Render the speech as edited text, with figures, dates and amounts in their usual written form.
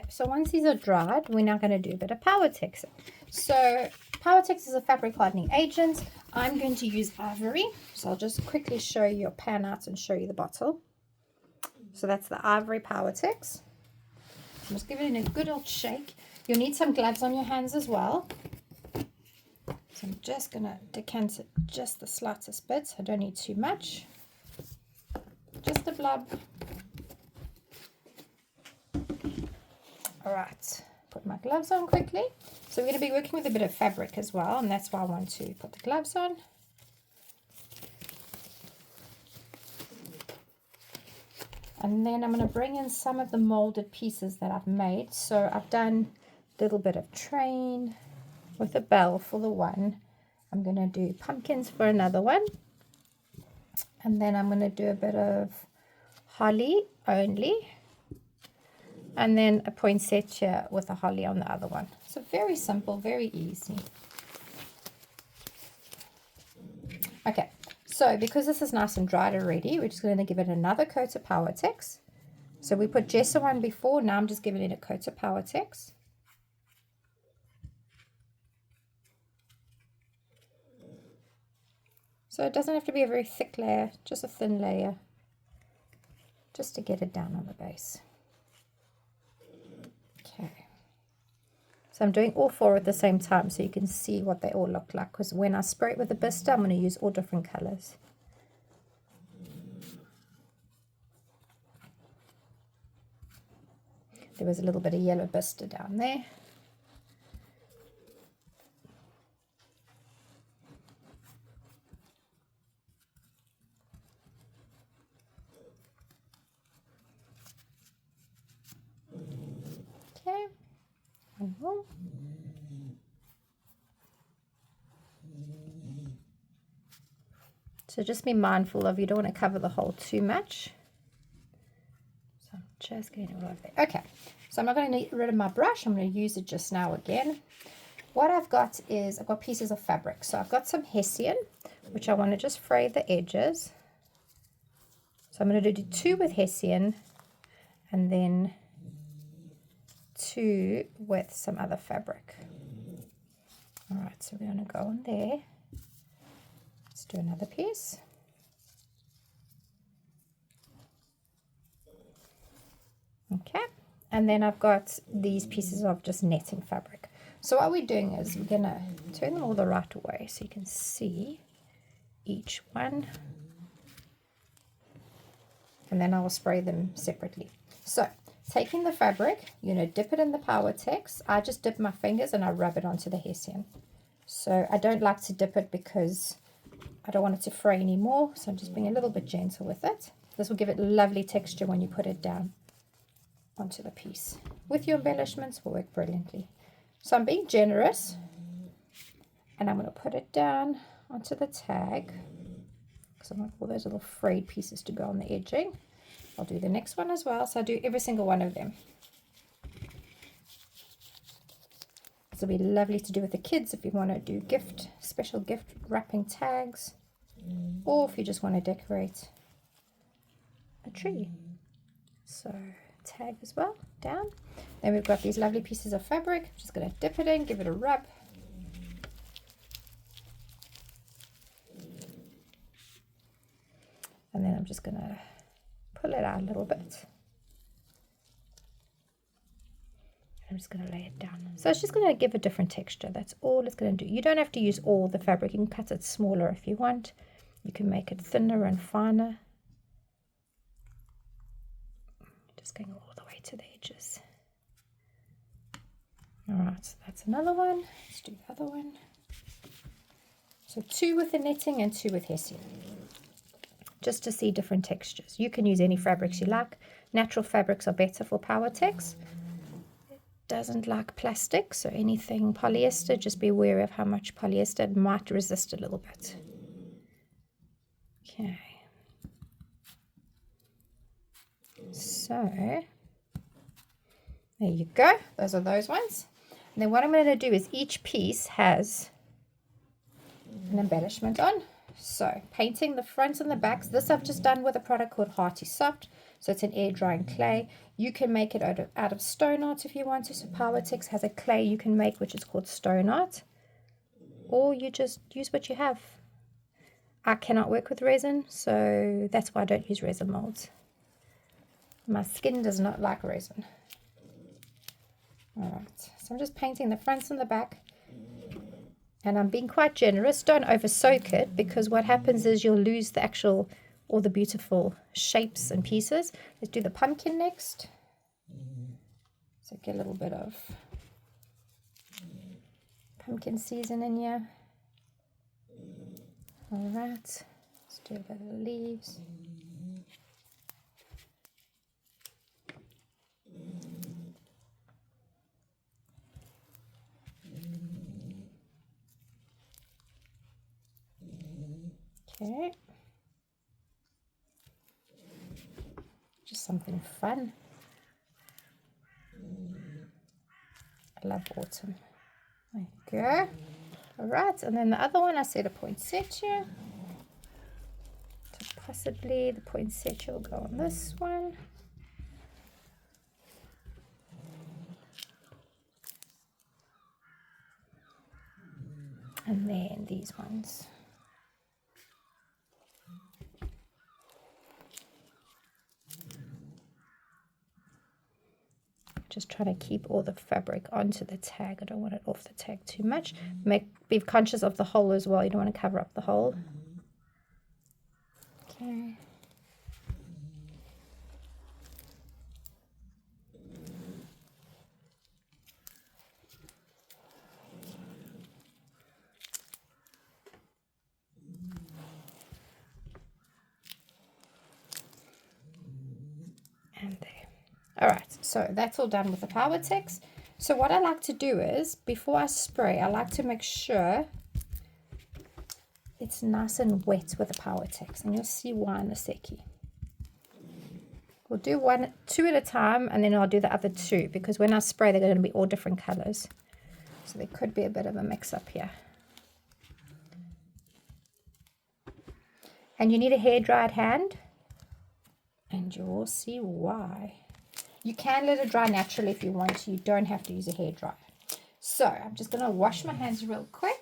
So once these are dried, we're now going to do a bit of Powertex. So Powertex is a fabric hardening agent. I'm going to use ivory. So I'll just quickly show you your pan out and show you the bottle. So that's the ivory Powertex. Just give it a good old shake. You'll need some gloves on your hands as well. So I'm just going to decant it just the slightest bit. I don't need too much. Just a blob. All right, put my gloves on quickly. So we're going to be working with a bit of fabric as well, and that's why I want to put the gloves on. And then I'm going to bring in some of the molded pieces that I've made. So I've done a little bit of train with a bell for the one. I'm going to do pumpkins for another one. And then I'm going to do a bit of holly only. And then a poinsettia with a holly on the other one. So very simple, very easy. Okay, so because this is nice and dried already, we're just going to give it another coat of Powertex. So we put gesso on before, now I'm just giving it a coat of Powertex. So it doesn't have to be a very thick layer, just a thin layer, just to get it down on the base. Okay, so I'm doing all four at the same time so you can see what they all look like, because when I spray it with the blister, I'm going to use all different colors. There was a little bit of yellow blister down there. Okay, one more. So just be mindful of, you don't want to cover the hole too much. So I'm just getting it all over there. Okay, so I'm not going to get rid of my brush. I'm going to use it just now again. What I've got is, I've got pieces of fabric. So I've got some hessian, which I want to just fray the edges. So I'm going to do 2 with hessian and then 2 with some other fabric. All right, so we're going to go on there. Let's do another piece. Okay, and then I've got these pieces of just netting fabric. So what we're doing is we're going to turn them all the right way so you can see each one. And then I will spray them separately. So taking the fabric, dip it in the Powertex. I just dip my fingers and I rub it onto the hessian. So I don't like to dip it because I don't want it to fray anymore. So I'm just being a little bit gentle with it. This will give it lovely texture when you put it down onto the piece. With your embellishments will work brilliantly. So I'm being generous and I'm going to put it down onto the tag because I want all those little frayed pieces to go on the edging. I'll do the next one as well. So I do every single one of them. This will be lovely to do with the kids if you want to do special gift wrapping tags, or if you just want to decorate a tree. So tag as well, down. Then we've got these lovely pieces of fabric. I'm just going to dip it in, give it a rub. And then I'm just going to pull it out a little bit. I'm just going to lay it down. So it's just going to give a different texture. That's all it's going to do. You don't have to use all the fabric. You can cut it smaller if you want. You can make it thinner and finer. Just going all the way to the edges. All right, so that's another one. Let's do the other one. So 2 with the netting and 2 with hessian. Just to see different textures. You can use any fabrics you like. Natural fabrics are better for Powertex. It doesn't like plastic, so anything polyester, just be aware of how much polyester. It might resist a little bit. Okay. So there you go. Those are those ones. And then what I'm going to do is each piece has an embellishment on. So painting the fronts and the backs. This I've just done with a product called Hearty Soft. So it's an air drying clay. You can make it out of stone art if you want to. So Powertex has a clay you can make which is called stone art. Or you just use what you have. I cannot work with resin, so that's why I don't use resin molds. My skin does not like resin. Alright, so I'm just painting the fronts and the back. And I'm being quite generous. Don't over soak it, because what happens is you'll lose the actual, all the beautiful shapes and pieces. Let's do the pumpkin next. So get a little bit of pumpkin season in here. Alright, let's do a bit of the leaves. Okay. Just something fun. I love autumn. There you go. Alright, and then the other one, I said a poinsettia. So possibly the poinsettia will go on this one. And then these ones. Just trying to keep all the fabric onto the tag. I don't want it off the tag too much. Be conscious of the hole as well. You don't want to cover up the hole. Okay. And there. Alright, so that's all done with the Powertex. So what I like to do is, before I spray, I like to make sure it's nice and wet with the Powertex. And you'll see why in a secchi. We'll do two at a time, and then I'll do the other two, because when I spray, they're going to be all different colors. So there could be a bit of a mix-up here. And you need a hair-dried hand, and you will see why. You can let it dry naturally if you want to. You don't have to use a hairdryer. So I'm just going to wash my hands real quick.